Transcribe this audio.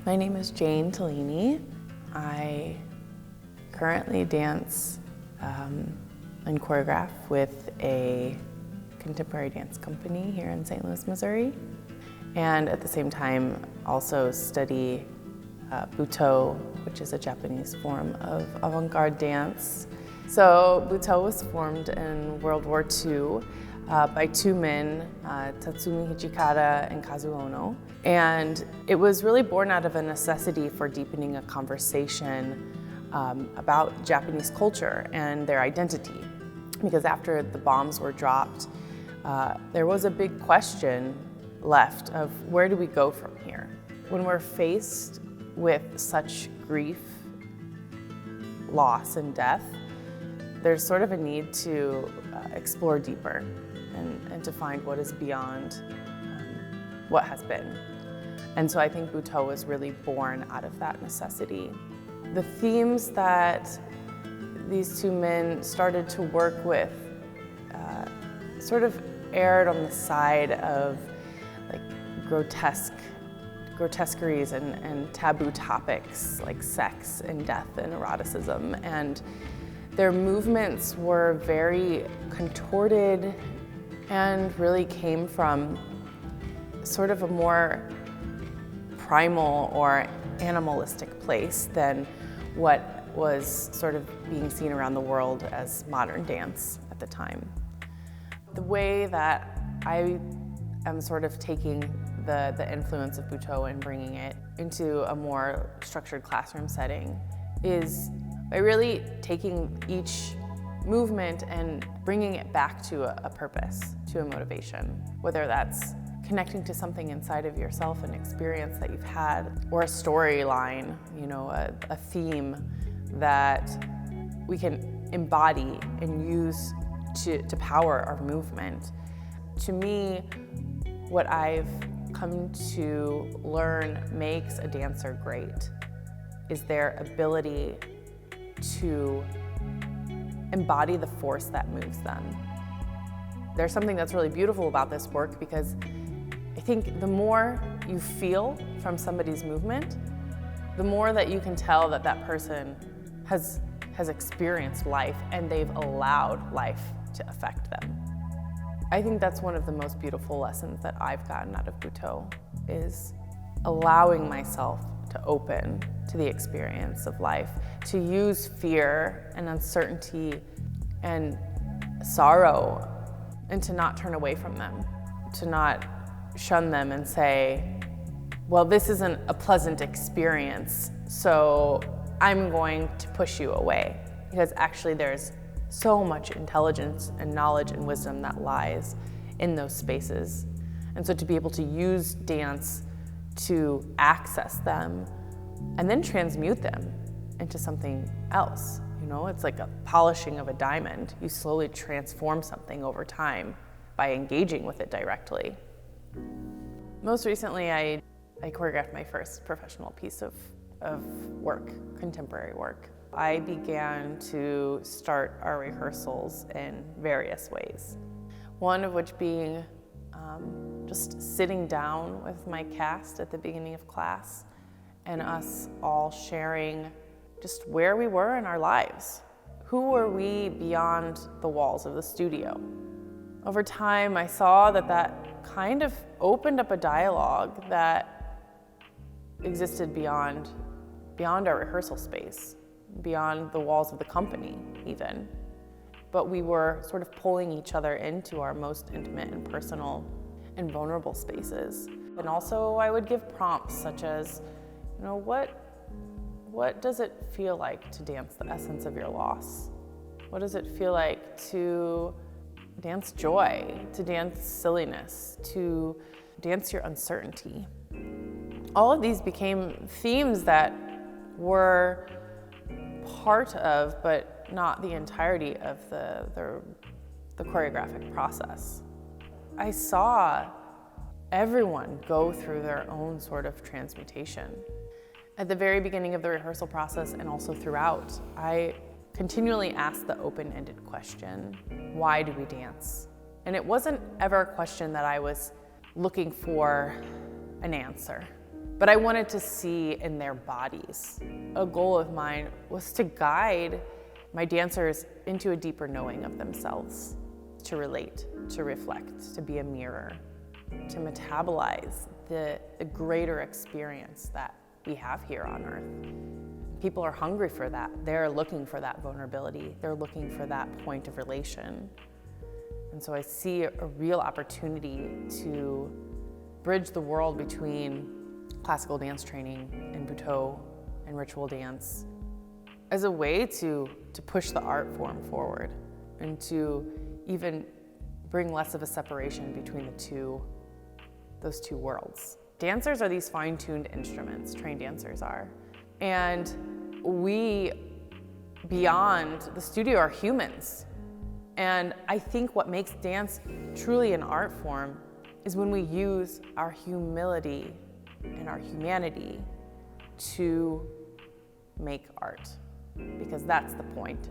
My name is Jane Tellini. I currently dance and choreograph with a contemporary dance company here in St. Louis, Missouri. And at the same time, also study Butoh, which is a Japanese form of avant-garde dance. So Butoh was formed in World War II by two men, Tatsumi Hijikata and Kazuo Ono. And it was really born out of a necessity for deepening a conversation about Japanese culture and their identity. Because after the bombs were dropped, there was a big question left of where do we go from here? When we're faced with such grief, loss, and death, there's sort of a need to explore deeper and to find what is beyond what has been. And so I think Butoh was really born out of that necessity. The themes that these two men started to work with sort of erred on the side of like grotesqueries and taboo topics like sex and death and eroticism. And their movements were very contorted and really came from sort of a more primal or animalistic place than what was sort of being seen around the world as modern dance at the time. The way that I am sort of taking the influence of Butoh and bringing it into a more structured classroom setting is by really taking each movement and bringing it back to a purpose, to a motivation, whether that's connecting to something inside of yourself, an experience that you've had, or a storyline, a theme that we can embody and use to power our movement. To me, what I've come to learn makes a dancer great is their ability to embody the force that moves them. There's something that's really beautiful about this work because I think the more you feel from somebody's movement, the more that you can tell that that person has experienced life and they've allowed life to affect them. I think that's one of the most beautiful lessons that I've gotten out of Butoh is allowing myself to open to the experience of life, to use fear and uncertainty and sorrow and to not turn away from them, to not shun them and say, well, this isn't a pleasant experience, so I'm going to push you away. Because actually there's so much intelligence and knowledge and wisdom that lies in those spaces. And so to be able to use dance to access them and then transmute them into something else. It's like a polishing of a diamond. You slowly transform something over time by engaging with it directly. Most recently, I choreographed my first professional piece of work, contemporary work. I began to start our rehearsals in various ways. One of which being just sitting down with my cast at the beginning of class and us all sharing just where we were in our lives. Who were we beyond the walls of the studio? Over time, I saw that kind of opened up a dialogue that existed beyond our rehearsal space, beyond the walls of the company even. But we were sort of pulling each other into our most intimate and personal and vulnerable spaces. And also I would give prompts such as, what does it feel like to dance the essence of your loss? What does it feel like to dance joy, to dance silliness, to dance your uncertainty? All of these became themes that were part of, but not the entirety of the choreographic process. I saw everyone go through their own sort of transmutation. At the very beginning of the rehearsal process and also throughout, I continually asked the open-ended question, why do we dance? And it wasn't ever a question that I was looking for an answer. but I wanted to see in their bodies. A goal of mine was to guide my dancers into a deeper knowing of themselves, to relate, to reflect, to be a mirror, to metabolize the greater experience that we have here on earth. People are hungry for that. They're looking for that vulnerability. They're looking for that point of relation. And so I see a real opportunity to bridge the world between classical dance training and Butoh and ritual dance as a way to push the art form forward and to even bring less of a separation between those two worlds. Dancers are these fine-tuned instruments, trained dancers are. And we, beyond the studio, are humans. And I think what makes dance truly an art form is when we use our humility and our humanity to make art, because that's the point.